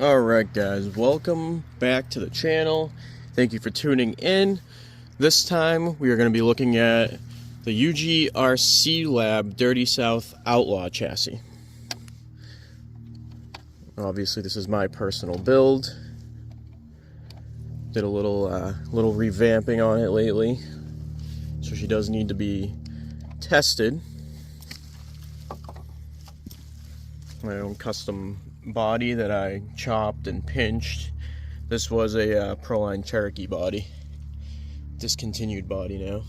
Alright guys, welcome back to the channel. Thank you for tuning in. This time we are going to be looking at the UGC Lab Dirty South Outlaw chassis. Obviously this is my personal build. Did a little revamping on it lately, so she does need to be tested. My own custom body that I chopped and pinched. This was a Proline Cherokee body. Discontinued body now.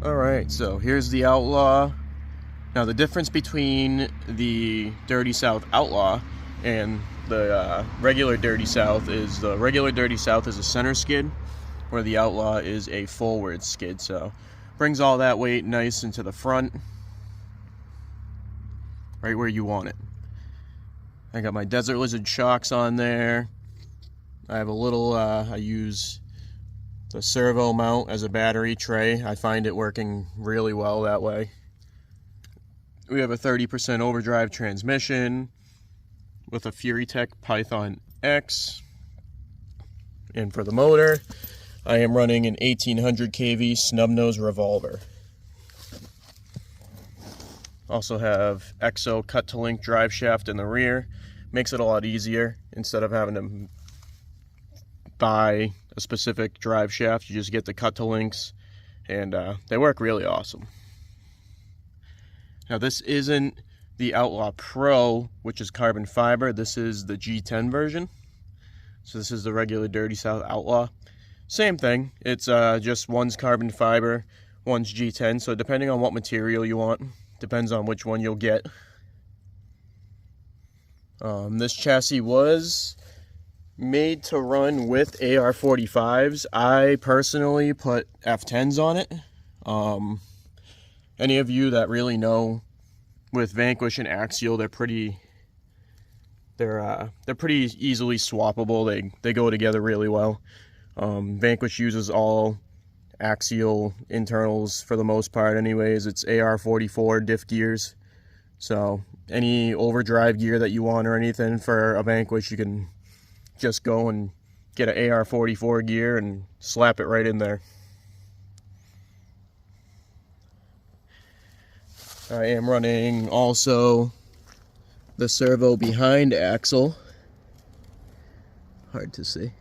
Alright, so here's the Outlaw. Now the difference between the Dirty South Outlaw and the regular Dirty South is the regular Dirty South is a center skid, where the Outlaw is a forward skid. So brings all that weight nice into the front, right where you want it. I got my Desert Lizard shocks on there. I have a little, I use the servo mount as a battery tray. I find it working really well that way. We have a 30% overdrive transmission with a FuryTech Python X. And for the motor, I am running an 1800 kV snub-nose revolver. Also have EXO cut-to-link drive shaft in the rear. Makes it a lot easier. Instead of having to buy a specific drive shaft, you just get the cut-to-links, and they work really awesome. Now this isn't the Outlaw Pro, which is carbon fiber. This is the G10 version. So this is the regular Dirty South Outlaw. Same thing. It's just one's carbon fiber, one's G10. So depending on what material you want, depends on which one you'll get. This chassis was made to run with AR-45s. I personally put F10s on it. Any of you that really know with Vanquish and Axial, they're pretty easily swappable. They go together really well. Vanquish uses all Axial internals for the most part anyways. It's AR-44 diff gears, so any overdrive gear that you want or anything for a Vanquish, you can just go and get an AR-44 gear and slap it right in there. I am running also the servo behind axle. Hard to see.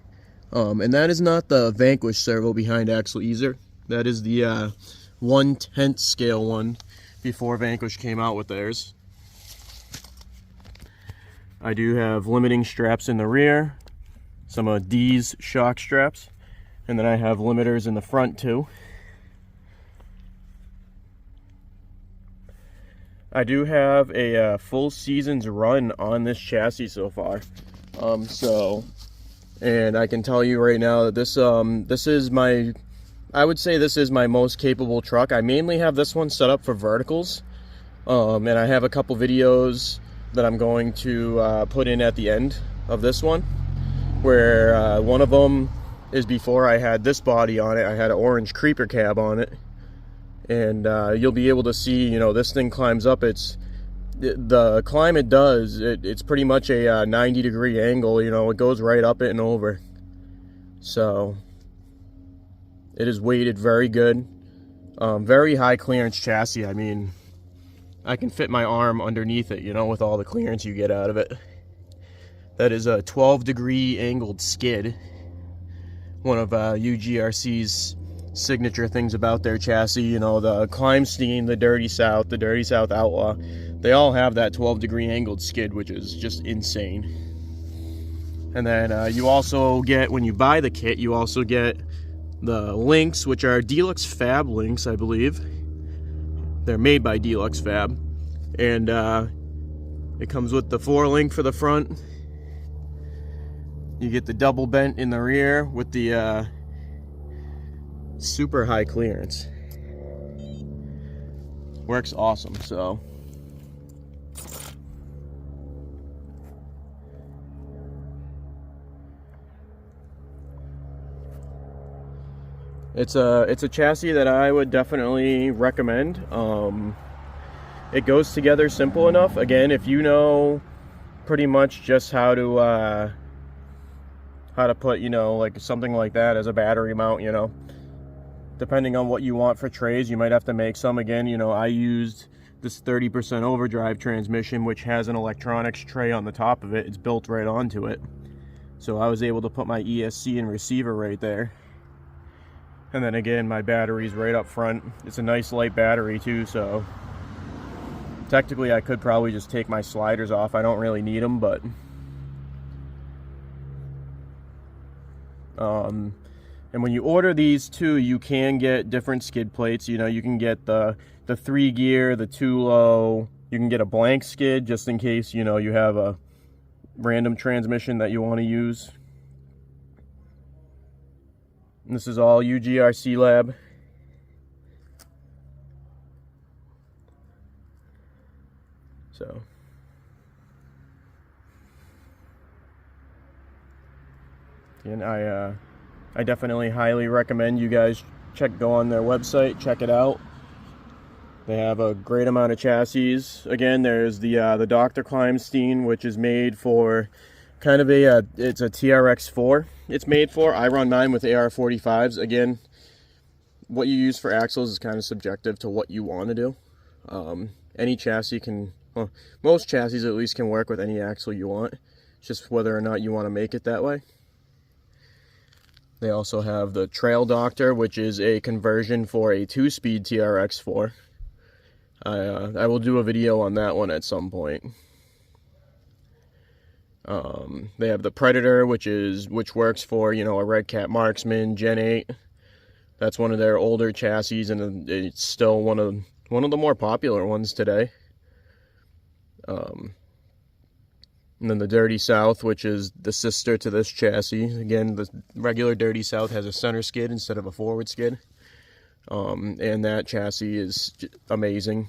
And that is not the Vanquish servo behind axle either. That is the 1/10 scale one before Vanquish came out with theirs. I do have limiting straps in the rear, some of D's shock straps, and then I have limiters in the front too. I do have a full season's run on this chassis so far. And I can tell you right now that this is my, I would say this is my most capable truck. I mainly have this one set up for verticals, and I have a couple videos that I'm going to put in at the end of this one, where one of them is before I had this body on it. I had an orange creeper cab on it, and you'll be able to see, you know, this thing climbs up. The climb it does, it's pretty much a 90-degree angle. You know, it goes right up it and over. So it is weighted very good. Very high clearance chassis. I mean, I can fit my arm underneath it, you know, with all the clearance you get out of it. That is a 12-degree angled skid. One of UGRC's signature things about their chassis, you know, the Climbstein, the Dirty South Outlaw, they all have that 12-degree angled skid, which is just insane. And then you also get, when you buy the kit, you also get the links, which are Deluxe Fab links, I believe. They're made by Deluxe Fab, and it comes with the 4-link for the front. You get the double bent in the rear with the super high clearance. Works awesome. So it's a chassis that I would definitely recommend. it goes together simple enough. Again, if you know pretty much just how to put, you know, like something like that as a battery mount, you know, depending on what you want for trays, you might have to make some. Again, you know, I used this 30% overdrive transmission, which has an electronics tray on the top of it. It's built right onto it. So I was able to put my ESC and receiver right there. And then again, my battery's right up front. It's a nice light battery too, so technically I could probably just take my sliders off. I don't really need them, but and when you order these too, you can get different skid plates. You know, you can get the 3 gear, the 2 low. You can get a blank skid just in case, you know, you have a random transmission that you want to use. And this is all UGC Lab. So and I definitely highly recommend you guys go on their website, check it out. They have a great amount of chassis. Again, there's the Dr. Kleinstein, which is made for kind of it's a TRX4. It's made for. I run mine with AR45s. Again, what you use for axles is kind of subjective to what you want to do. Any chassis can, well, most chassis at least can work with any axle you want. It's just whether or not you want to make it that way. They also have the Trail Doctor, which is a conversion for a 2-speed TRX4. I will do a video on that one at some point. They have the Predator, which works for, you know, a Red Cat Marksman Gen 8. That's one of their older chassis, and it's still one of the more popular ones today. And then the Dirty South, which is the sister to this chassis. Again, the regular Dirty South has a center skid instead of a forward skid. And that chassis is amazing.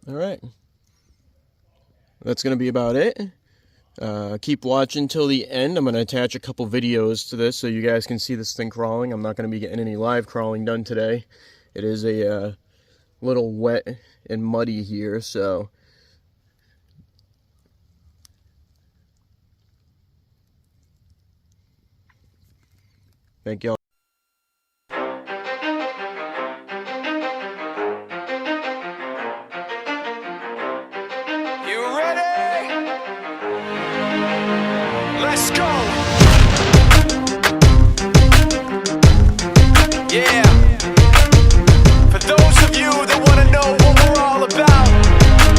All right. That's going to be about it. Keep watching till the end. I'm going to attach a couple videos to this so you guys can see this thing crawling. I'm not going to be getting any live crawling done today. It is a little wet and muddy here, so thank y'all. You ready? Let's go. Yeah. For those of you that want to know what we're all about,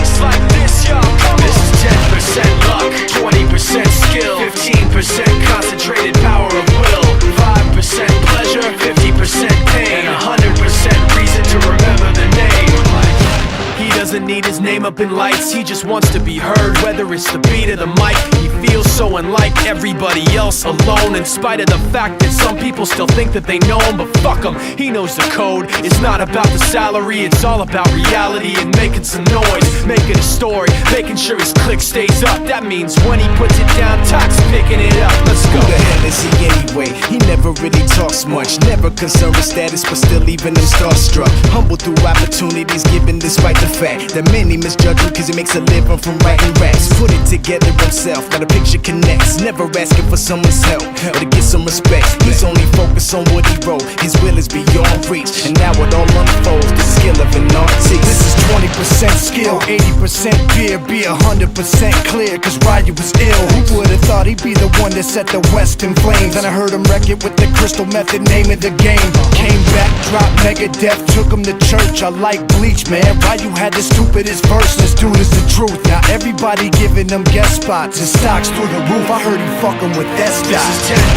it's like this, y'all. This is 10% luck, 20% skill, 15% concentrated power of will, 5% pleasure, 50% pain, and 100% reason to remember the name. He doesn't need his name up in lights, he just wants to be heard, whether it's the beat or the mic. He feels so unlike everybody else, alone, in spite of the fact that some people still think that they know him. But fuck him, he knows the code. It's not about the salary, it's all about reality and making some noise, making a story, making sure his click stays up. That means when he puts it down, Tox picking it up. Let's go. Who the hell is he anyway? He never really talks much, never concerned with status, but still leaving him starstruck. Humble through opportunities given despite the fact that many misjudge him cause he makes a living from writing raps. Put it together himself, now the picture connects. Never asking for someone's help or to get some respect. He's only focused on what he wrote. His will is beyond reach, and now it all unfolds, the skill of an artist. This is 20% skill, 80% fear, be 100% clear, cause Ryu was ill. Who would've thought he'd be the one that set the West in flames? And I heard him wreck it with the crystal method, name of the game. Came back, dropped Megadeth, took him to church. I like Bleach, man. Ryu had the stupidest verse, this dude is the truth. Now everybody giving them guest spots and stocks through the roof. I heard he fucking with that stock.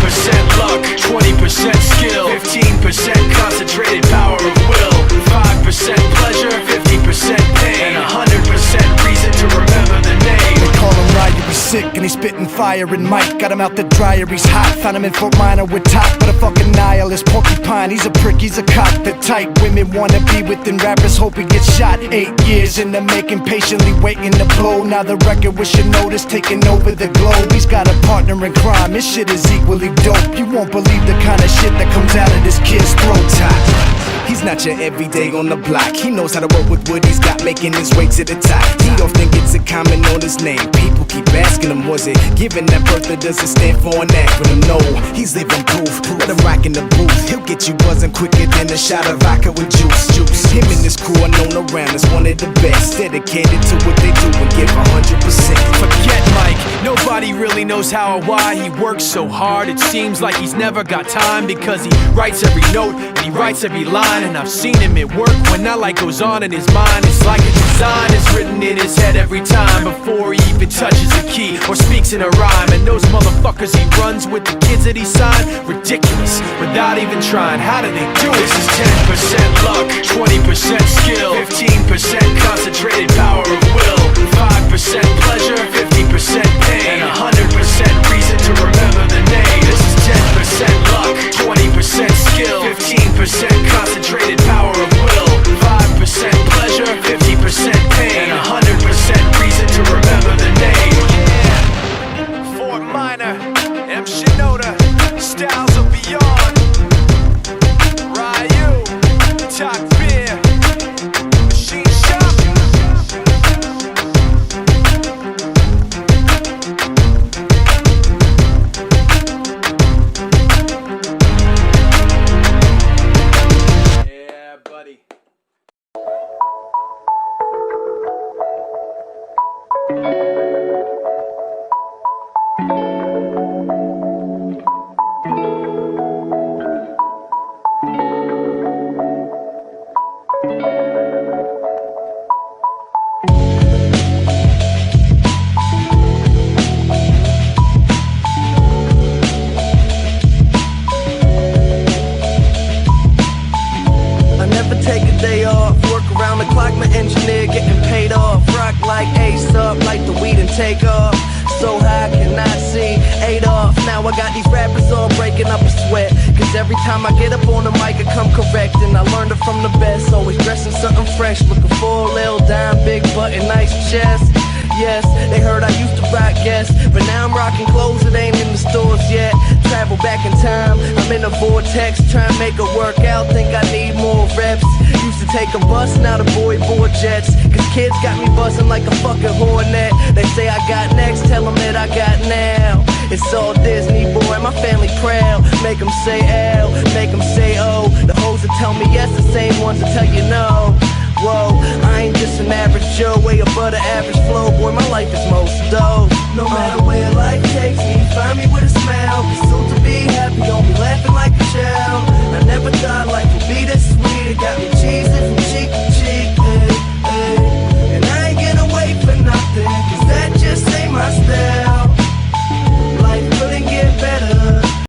This is 10% luck, 20% skill, 15% concentrated power of will, 5% pleasure, 50% pain, and 100% reason to remember the name. They call him Ryu, sick and he's spitting fire. And Mike got him out the dryer, he's hot. Found him in Fort Minor with top, but a fucking nihilist porcupine. He's a prick, he's a cock. The type women wanna be within, rappers hope he gets shot. 8 years in the making, patiently waiting to blow. Now the record with your notice taking over the globe. He's got a partner in crime, his shit is equally dope. You won't believe the kind of shit that comes out of this kid's throat. He's not your everyday on the block. He knows how to work with what he's got, making his way to the top. He often gets a comment on his name. People keep asking him, was it given that birth or does it stand for an acronym? No, he's living proof. Let him rock in the booth. He'll get you buzzing quicker than a shot of vodka with juice. Him and his crew are known around as one of the best, dedicated to what they do and give 100%. Forget Mike, nobody really knows how or why he works so hard. It seems like he's never got time, because he writes every note and he writes every line. And I've seen him at work when that light goes on in his mind. It's like a design is written in his head every time, before he even touches a key or speaks in a rhyme. And those motherfuckers he runs with, the kids that he signed, ridiculous, without even trying. How do they do it? This is 10% luck, 20% skill, 15% concentrated power of will, 5% pleasure, 50% pain, and 100% reason to remember the name. This is 10% luck, 20% skill, 15% concentrated power of will, 5% pleasure, 50% pain, and 100% reason to remember the name. Yeah. Fort Minor, M. Shinoda, styles of beyond. Ryu, Talk Beer, Machine Shop. Yeah, buddy. I never take a day off, work around the clock, my engineer getting paid off. Rock like Ace up, like the weed and take off. So high, cannot see Adolf. Now I got these rappers all breaking up a sweat, cause every time I get up on the mic I come correct. And I learned it from the best, always dressing something fresh. Looking for a little dime, big butt and nice chest. Yes, they heard I used to rock guests, but now I'm rocking clothes that ain't in the stores yet. Travel back in time, I'm in a vortex, trying to make it work out, think I need more reps. Used to take a bus, now the boy board jets, cause kids got me buzzing like a fucking hornet. They say I got next, tell them that I got now. It's all Disney, boy, my family proud. Make them say L, make them say O. The hoes that tell me yes, the same ones that tell you no. Whoa, I ain't just an average Joe, way above the average flow. Boy, my life is most dope. No matter where life takes me, find me with a smile. Be soon to be happy, don't be laughing like a child. I never thought life would be this sweet. It got me cheesing from cheek to cheek, ay, ay. And I ain't gonna wait for nothing, cause that just ain't my style.